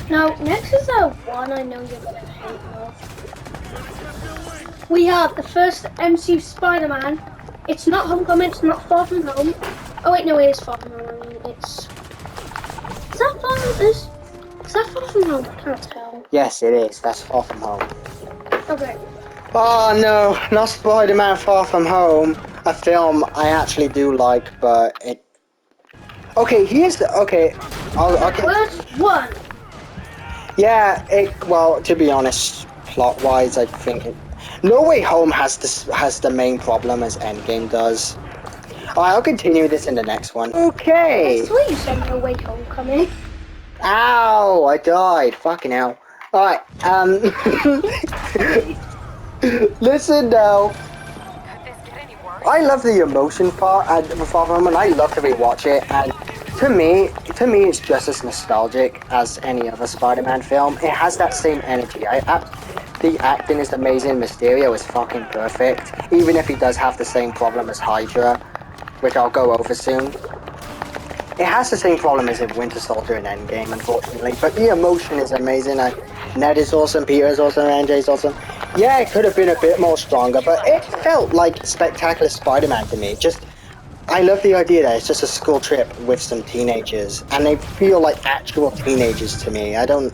Now, next is the one I know you're gonna hate though. We have the first MCU Spider-Man. It's not Homecoming, it's not Far From Home. Oh wait, no, it is Far From Home. I mean, it's... Is that Far From Home? I can't tell. Yes, it is. That's Far From Home. Okay. Oh no, not Spider-Man Far From Home. A film I actually do like, but it... Okay, here's the... Okay, okay. First one. Yeah, well, to be honest, plot-wise, I think No Way Home has the main problem as Endgame does. Alright, I'll continue this in the next one. Okay. I swear you said No Way Homecoming. Ow, I died. Fucking hell. Alright, listen now. I love the emotion part of Far From Home, and I love to rewatch it, and to me, it's just as nostalgic as any other Spider-Man film. It has that same energy. The acting is amazing. Mysterio is fucking perfect, even if he does have the same problem as Hydra, which I'll go over soon. It has the same problem as in Winter Soldier and Endgame, unfortunately, but the emotion is amazing. Ned is awesome, Peter is awesome, MJ is awesome. Yeah, it could have been a bit more stronger, but it felt like Spectacular Spider-Man to me. I love the idea that it's just a school trip with some teenagers, and they feel like actual teenagers to me. I don't...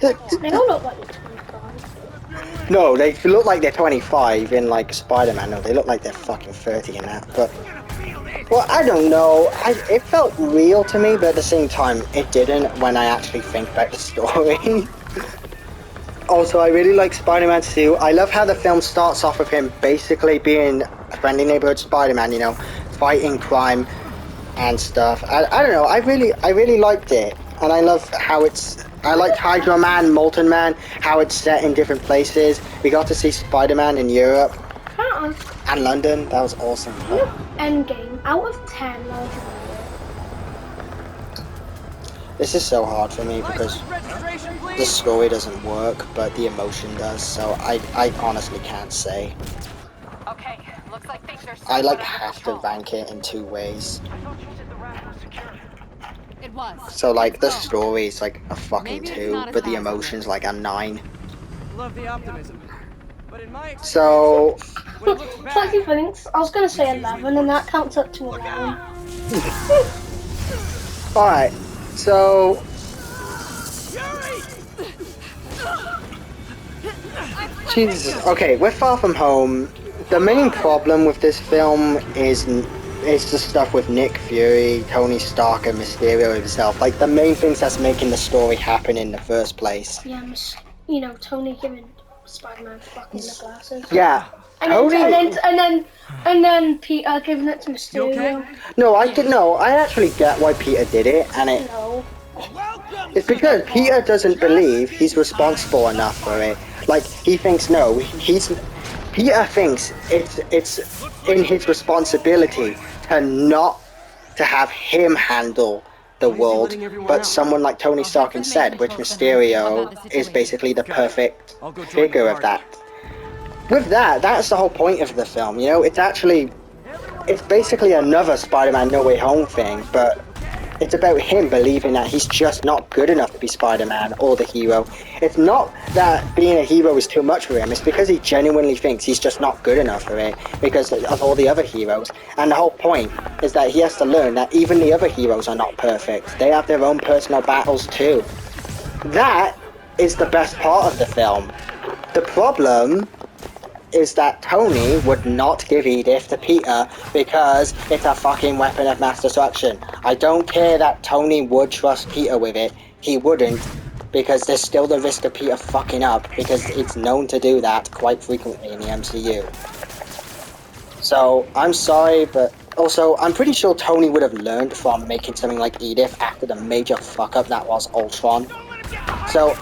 They all look like they're 25. No, they look like they're 25 in, like, Spider-Man. No, they look like they're fucking 30 in that, but... Well, I don't know. It felt real to me, but at the same time, it didn't when I actually think about the story. Also, I really like Spider-Man 2. I love how the film starts off with him basically being a friendly neighborhood Spider-Man, you know, fighting crime and stuff. I don't know. I really liked it, and I love how it's. I liked Hydra Man, Molten Man, how it's set in different places. We got to see Spider-Man in Europe and London. That was awesome. Endgame out of 10. This is so hard for me because the story doesn't work, but the emotion does. So I honestly can't say. Okay, looks like things are I like have to rank it in two ways. It was. So like the story is like a fucking 2, but the emotion's like a 9. Love the optimism. But in my experience, So I was gonna say 11, and that counts up to 11. alright, so Jesus. Okay, with Far From Home, the main problem with this film is the stuff with Nick Fury, Tony Stark, and Mysterio himself. Like the main things that's making the story happen in the first place. Yeah, you know, Tony giving Spider-Man fucking the glasses. Yeah. And then Peter giving it to Mysterio. okay? No, I actually get why Peter did it, and it's because Peter doesn't believe he's responsible enough for it. Like he thinks Peter thinks it's in his responsibility to have him handle the world, but someone like Tony Stark instead, which Mysterio is basically the perfect figure of that. With that's the whole point of the film, you know, it's basically another Spider-Man No Way Home thing, but it's about him believing that he's just not good enough to be Spider-Man or the hero. It's not that being a hero is too much for him, it's because he genuinely thinks he's just not good enough for it because of all the other heroes. And the whole point is that he has to learn that even the other heroes are not perfect. They have their own personal battles too. That is the best part of the film. The problem is that Tony would not give Edith to Peter because it's a fucking weapon of mass destruction. I don't care that Tony would trust Peter with it. He wouldn't, because there's still the risk of Peter fucking up, because it's known to do that quite frequently in the MCU. So, I'm sorry, but also, I'm pretty sure Tony would have learned from making something like Edith after the major fuck-up that was Ultron. So,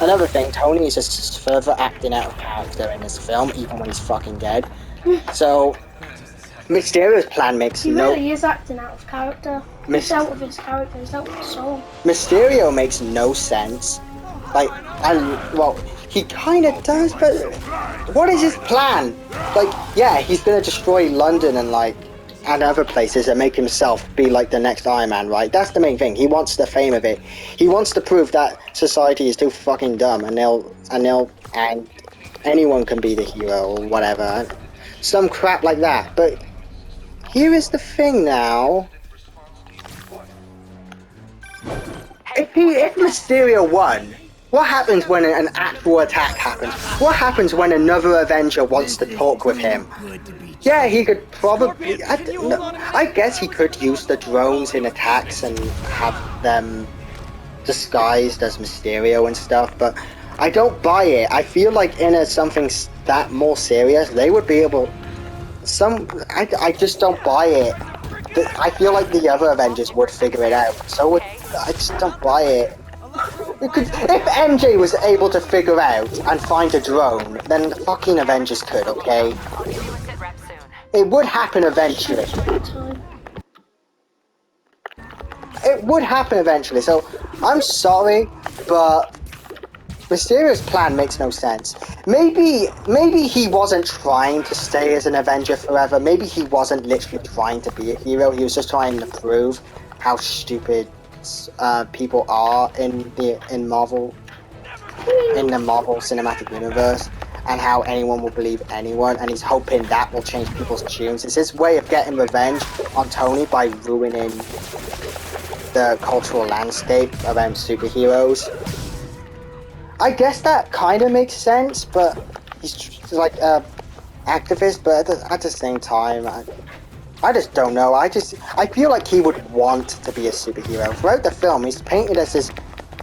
another thing, Tony is just further acting out of character in this film, even when he's fucking dead. So, Mysterio's plan makes He really is acting out of character. He's out of his character, he's out of his soul. Mysterio makes no sense. Like, well, he kinda does, but what is his plan? Like, yeah, he's gonna destroy London and, like, and other places and make himself be like the next Iron Man, right? That's the main thing. He wants the fame of it. He wants to prove that society is too fucking dumb, and anyone can be the hero or whatever. Some crap like that. But here is the thing now. If Mysterio won, what happens when an actual attack happens? What happens when another Avenger wants to talk with him? Yeah, he could probably... I guess he could use the drones in attacks and have them disguised as Mysterio and stuff, but I don't buy it. I feel like in something that more serious, they would be able... I just don't buy it. I feel like the other Avengers would figure it out, I just don't buy it. If MJ was able to figure out and find a drone, then the fucking Avengers could, okay? It would happen eventually. It would happen eventually, so I'm sorry, but Mysterio's plan makes no sense. Maybe he wasn't trying to stay as an Avenger forever. Maybe he wasn't literally trying to be a hero. He was just trying to prove how stupid people are in the Marvel Cinematic Universe, and how anyone will believe anyone, and he's hoping that will change people's tunes. It's his way of getting revenge on Tony by ruining the cultural landscape around superheroes. I guess that kind of makes sense, but he's like an activist, but at the same time, I just don't know. I feel like he would want to be a superhero. Throughout the film, he's painted as this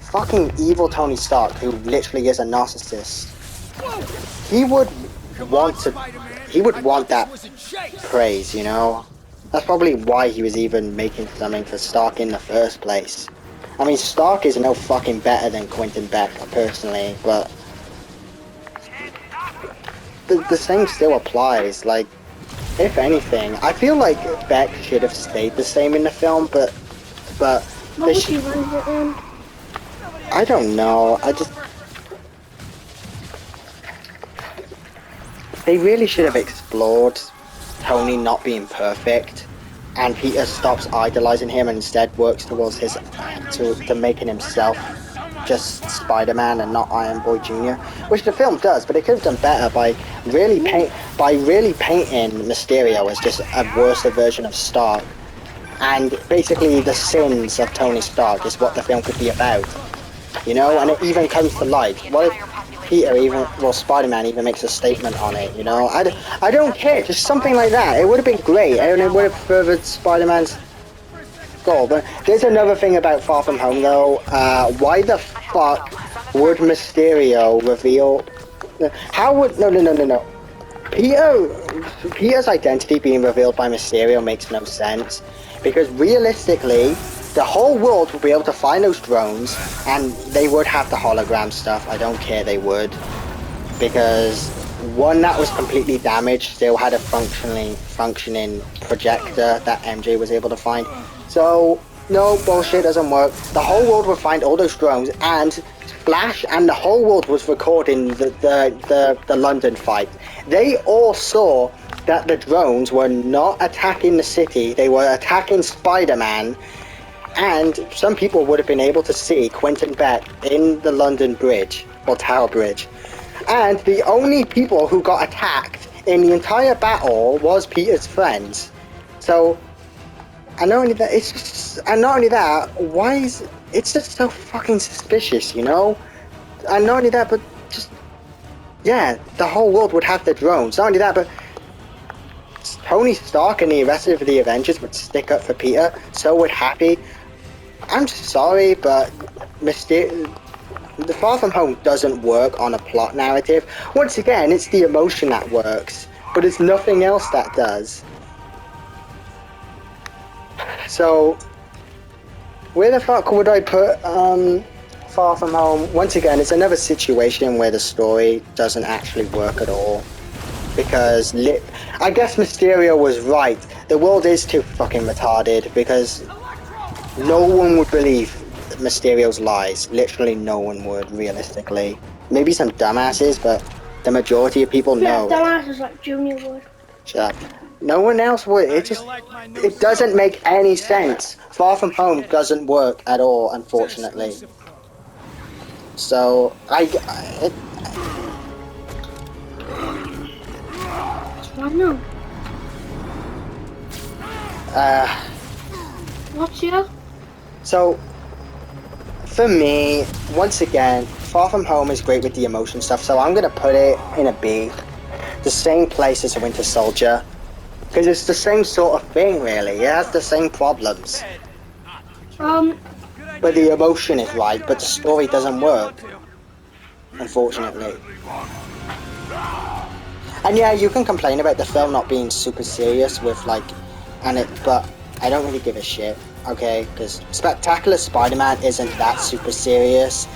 fucking evil Tony Stark who literally is a narcissist. He would want that praise, you know? That's probably why he was even making something for Stark in the first place. I mean, Stark is no fucking better than Quentin Beck, personally, but the same still applies. Like, if anything, I feel like Beck should have stayed the same in the film, but they should... I don't know. They really should have explored Tony not being perfect, and Peter stops idolizing him and instead works towards to making himself just Spider-Man and not Iron Boy Jr., which the film does, but it could have done better by really painting Mysterio as just a worse version of Stark, and basically the sins of Tony Stark is what the film could be about, you know, and it even comes to light. What if Spider-Man even makes a statement on it, you know? I don't care, just something like that. It would have been great, and it would have furthered Spider-Man's goal. But there's another thing about Far From Home, though. Why the fuck would Mysterio reveal... No. Peter's identity being revealed by Mysterio makes no sense, because realistically, the whole world would be able to find those drones, and they would have the hologram stuff. I don't care, they would. Because one that was completely damaged still had a functioning projector that MJ was able to find. So, no, bullshit, doesn't work. The whole world would find all those drones, and Flash and the whole world was recording the London fight. They all saw that the drones were not attacking the city, they were attacking Spider-Man. And some people would have been able to see Quentin Beck in the London Bridge, or Tower Bridge. And the only people who got attacked in the entire battle was Peter's friends. So, and not only that, why is it's just so fucking suspicious, you know? And not only that, but just, yeah, the whole world would have the drones. Not only that, but Tony Stark and the rest of the Avengers would stick up for Peter, so would Happy. I'm sorry, but the Far From Home doesn't work on a plot narrative. Once again, it's the emotion that works, but it's nothing else that does. So, where the fuck would I put Far From Home? Once again, it's another situation where the story doesn't actually work at all. Because I guess Mysterio was right. The world is too fucking retarded, because no one would believe Mysterio's lies. Literally no one would, realistically. Maybe some dumbasses, but the majority of people know. Dumbasses like Junior would. Shut up. No one else would. It doesn't make any sense. Far From Home doesn't work at all, unfortunately. So I don't know. What's your? So for me, once again, Far From Home is great with the emotion stuff. So I'm gonna put it in a B, the same place as Winter Soldier. Because it's the same sort of thing, really. It has the same problems. But the emotion is right, but the story doesn't work. Unfortunately. And yeah, you can complain about the film not being super serious with, like, but I don't really give a shit, okay? Because Spectacular Spider-Man isn't that super serious.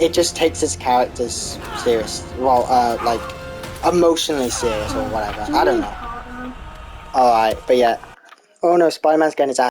It just takes its characters serious. Well, like, emotionally serious or whatever. I don't know. Alright, but yeah. Oh no, Spider-Man's getting his ass